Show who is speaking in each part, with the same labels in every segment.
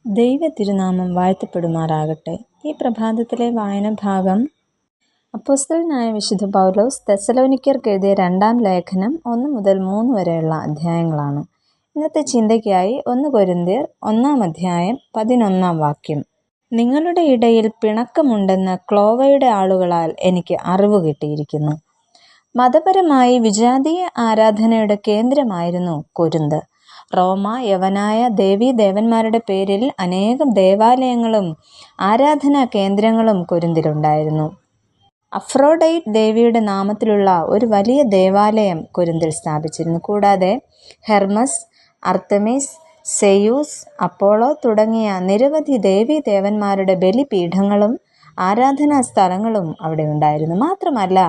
Speaker 1: ദൈവ തിരുനാമം വാഴ്ത്തപ്പെടുമാറാകട്ടെ. ഈ പ്രഭാതത്തിലെ വായന ഭാഗം അപ്പോസ്തലനായ വിശുദ്ധ പൗലോസ് തെസ്സലോനിക്കർക്ക് എഴുതിയ 2-ാം ലേഖനം 1 മുതൽ 3 വരെയുള്ള അധ്യായങ്ങളാണ്. ഇന്നത്തെ ചിന്തയ്ക്കായി 1 കൊരിന്ത്യർ 1-ാം അധ്യായം 11-ാം വാക്യം. നിങ്ങളുടെ ഇടയിൽ പിണക്കമുണ്ടെന്ന് ക്ലോവയുടെ ആളുകളാൽ എനിക്ക് അറിവ് കിട്ടിയിരിക്കുന്നു. മതപരമായി വിജാതീയ ആരാധനയുടെ കേന്ദ്രമായിരുന്നു കൊരിന്ത്. റോമ, യവനായ ദേവീദേവന്മാരുടെ പേരിൽ അനേകം ദേവാലയങ്ങളും ആരാധനാ കേന്ദ്രങ്ങളും കൊരിന്തിലുണ്ടായിരുന്നു. അഫ്രോഡൈറ്റ് ദേവിയുടെ നാമത്തിലുള്ള ഒരു വലിയ ദേവാലയം കൊരിന്തിൽ സ്ഥാപിച്ചിരുന്നു. കൂടാതെ ഹെർമസ്, അർത്തമിസ്, സെയൂസ്, അപ്പോളോ തുടങ്ങിയ നിരവധി ദേവീദേവന്മാരുടെ ബലിപീഠങ്ങളും ആരാധനാ സ്ഥലങ്ങളും അവിടെ ഉണ്ടായിരുന്നു. മാത്രമല്ല,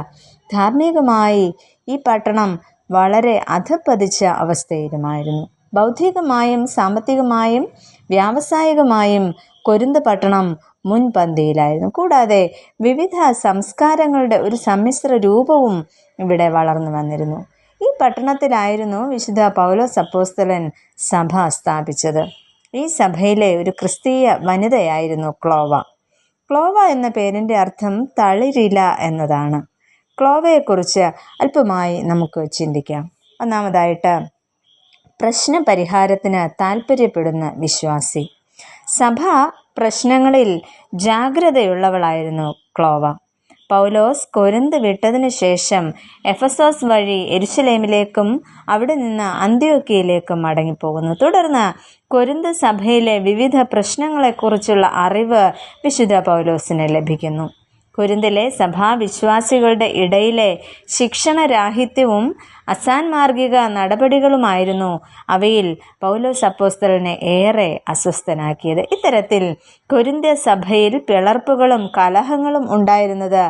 Speaker 1: ധാർമ്മികമായി ഈ പട്ടണം വളരെ അധപ്പതിച്ച അവസ്ഥയിലുമായിരുന്നു. ബൗദ്ധികമായും സാമ്പത്തികമായും വ്യാവസായികമായും കൊരിന്ത് പട്ടണം മുൻപന്തിയിലായിരുന്നു. കൂടാതെ വിവിധ സംസ്കാരങ്ങളുടെ ഒരു സമ്മിശ്ര രൂപവും ഇവിടെ വളർന്നു വന്നിരുന്നു. ഈ പട്ടണത്തിലായിരുന്നു വിശുദ്ധ പൗലോസ് അപ്പോസ്തലൻ സഭ സ്ഥാപിച്ചത്. ഈ സഭയിലെ ഒരു ക്രിസ്തീയ വനിതയായിരുന്നു ക്ലോവ. ക്ലോവ എന്ന പേരിൻ്റെ അർത്ഥം തളിരില എന്നതാണ്. ക്ലോവയെക്കുറിച്ച് അല്പമായി നമുക്ക് ചിന്തിക്കാം. ഒന്നാമതായിട്ട്, പ്രശ്നപരിഹാരത്തിന് താൽപ്പര്യപ്പെടുന്ന വിശ്വാസി. സഭ പ്രശ്നങ്ങളിൽ ജാഗ്രതയുള്ളവളായിരുന്നു ക്ലോവ. പൗലോസ് കൊരിന്ത് വിട്ടതിനു ശേഷം എഫെസോസ് വഴി യെരുശലേമിലേക്കും അവിടെ നിന്ന് അന്ത്യോക്യയിലേക്കും മടങ്ങിപ്പോകുന്നു. തുടർന്ന് കൊരിന്ത് സഭയിലെ വിവിധ പ്രശ്നങ്ങളെക്കുറിച്ചുള്ള അറിവ് വിശുദ്ധ പൗലോസിന് ലഭിക്കുന്നു. കൊരിന്തിലെ സഭാവിശ്വാസികളുടെ ഇടയിലെ ശിക്ഷണരാഹിത്യവും അസാൻമാർഗിക നടപടികളുമായിരുന്നു അവയിൽ പൗലോസ് അപ്പോസ്തലനെ ഏറെ അസ്വസ്ഥനാക്കിയത്. ഇത്തരത്തിൽ കൊരിന്ത്യ സഭയിൽ പിളർപ്പുകളും കലഹങ്ങളും ഉണ്ടായിരുന്നത്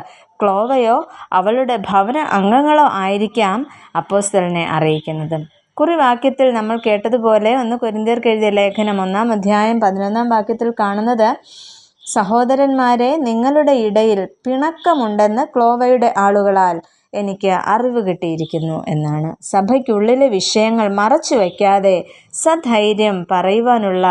Speaker 1: ക്ലോവയോ അവളുടെ ഭവന അംഗങ്ങളോ ആയിരിക്കാം അപ്പോസ്തലനെ അറിയിക്കുന്നത്. കുറിവാക്യത്തിൽ നമ്മൾ കേട്ടതുപോലെ 1 കൊരിന്ത്യർക്ക് എഴുതിയ ലേഖനം 1-ാം അധ്യായം 11-ാം വാക്യത്തിൽ കാണുന്നത്, സഹോദരന്മാരെ, നിങ്ങളുടെ ഇടയിൽ പിണക്കമുണ്ടെന്ന് ക്ലോവയുടെ ആളുകളാൽ എനിക്ക് അറിവ് കിട്ടിയിരിക്കുന്നു എന്നാണ്. സഭയ്ക്കുള്ളിലെ വിഷയങ്ങൾ മറച്ചു വയ്ക്കാതെ സധൈര്യം പറയുവാനുള്ള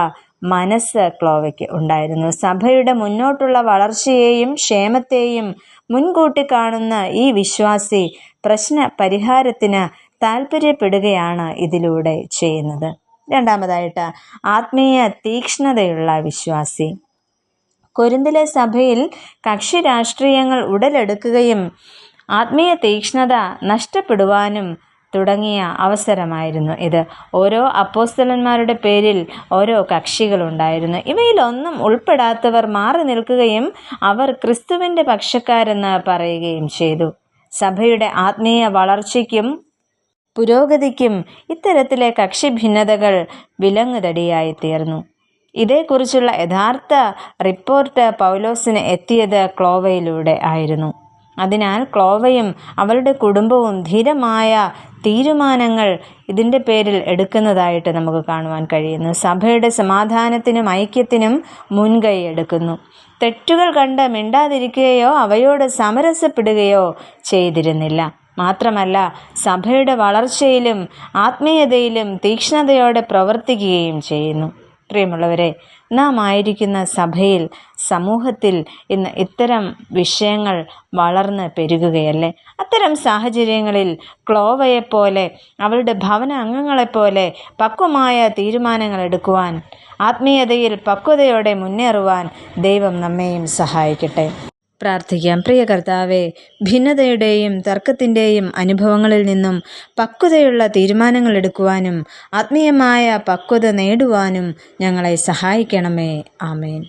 Speaker 1: മനസ്സ് ക്ലോവയ്ക്ക് ഉണ്ടായിരുന്നു. സഭയുടെ മുന്നോട്ടുള്ള വളർച്ചയെയും ക്ഷേമത്തെയും മുൻകൂട്ടി കാണുന്ന ഈ വിശ്വാസി പ്രശ്ന പരിഹാരത്തിന് താൽപ്പര്യപ്പെടുകയാണ് ഇതിലൂടെ ചെയ്യുന്നത്. രണ്ടാമതായിട്ട്, ആത്മീയ തീക്ഷ്ണതയുള്ള വിശ്വാസി. കൊരിന്തിലെ സഭയിൽ കക്ഷി രാഷ്ട്രീയങ്ങൾ ഉടലെടുക്കുകയും ആത്മീയ തീക്ഷ്ണത നഷ്ടപ്പെടുവാനും തുടങ്ങിയ അവസരമായിരുന്നു ഇത്. ഓരോ അപ്പോസ്തലന്മാരുടെ പേരിൽ ഓരോ കക്ഷികളുണ്ടായിരുന്നു. ഇവയിലൊന്നും ഉൾപ്പെടാത്തവർ മാറി നിൽക്കുകയും അവർ ക്രിസ്തുവിൻ്റെ പക്ഷക്കാരെന്ന് പറയുകയും ചെയ്തു. സഭയുടെ ആത്മീയ വളർച്ചയ്ക്കും പുരോഗതിക്കും ഇത്തരത്തിലെ കക്ഷി ഭിന്നതകൾ വിലങ്ങുതടിയായി തീർന്നു. ഇതേക്കുറിച്ചുള്ള യഥാർത്ഥ റിപ്പോർട്ട് പൗലോസിന് എത്തിയത് ക്ലോവയിലൂടെ ആയിരുന്നു. അതിനാൽ ക്ലോവയും അവളുടെ കുടുംബവും ധീരമായ തീരുമാനങ്ങൾ ഇതിൻ്റെ പേരിൽ എടുക്കുന്നതായിട്ട് നമുക്ക് കാണുവാൻ കഴിയുന്നു. സഭയുടെ സമാധാനത്തിനും ഐക്യത്തിനും മുൻകൈ എടുക്കുന്നു. തെറ്റുകൾ കണ്ട് മിണ്ടാതിരിക്കുകയോ അവയോട് സമരസപ്പെടുകയോ ചെയ്തിരുന്നില്ല. മാത്രമല്ല, സഭയുടെ വളർച്ചയിലും ആത്മീയതയിലും തീക്ഷ്ണതയോടെ പ്രവർത്തിക്കുകയും ചെയ്യുന്നു. പ്രിയമുള്ളവരെ, നാം ആയിരിക്കുന്ന സഭയിൽ, സമൂഹത്തിൽ ഇന്ന് ഇത്തരം വിഷയങ്ങൾ വളർന്ന് പെരുകുകയല്ലേ? അത്തരം സാഹചര്യങ്ങളിൽ ക്ലോവയെപ്പോലെ, അവളുടെ ഭവന അംഗങ്ങളെപ്പോലെ പക്വമായ തീരുമാനങ്ങൾ എടുക്കുവാൻ, ആത്മീയതയിൽ പക്വതയോടെ മുന്നേറുവാൻ ദൈവം നമ്മെയും സഹായിക്കട്ടെ. പ്രാർത്ഥിക്കാം. പ്രിയ കർത്താവേ, ഭിന്നതയുടെയും തർക്കത്തിൻ്റെയും അനുഭവങ്ങളിൽ നിന്നും പക്വതയുള്ള തീരുമാനങ്ങൾ എടുക്കുവാനും ആത്മീയമായ പക്വത നേടുവാനും ഞങ്ങളെ സഹായിക്കണമേ. ആമേൻ.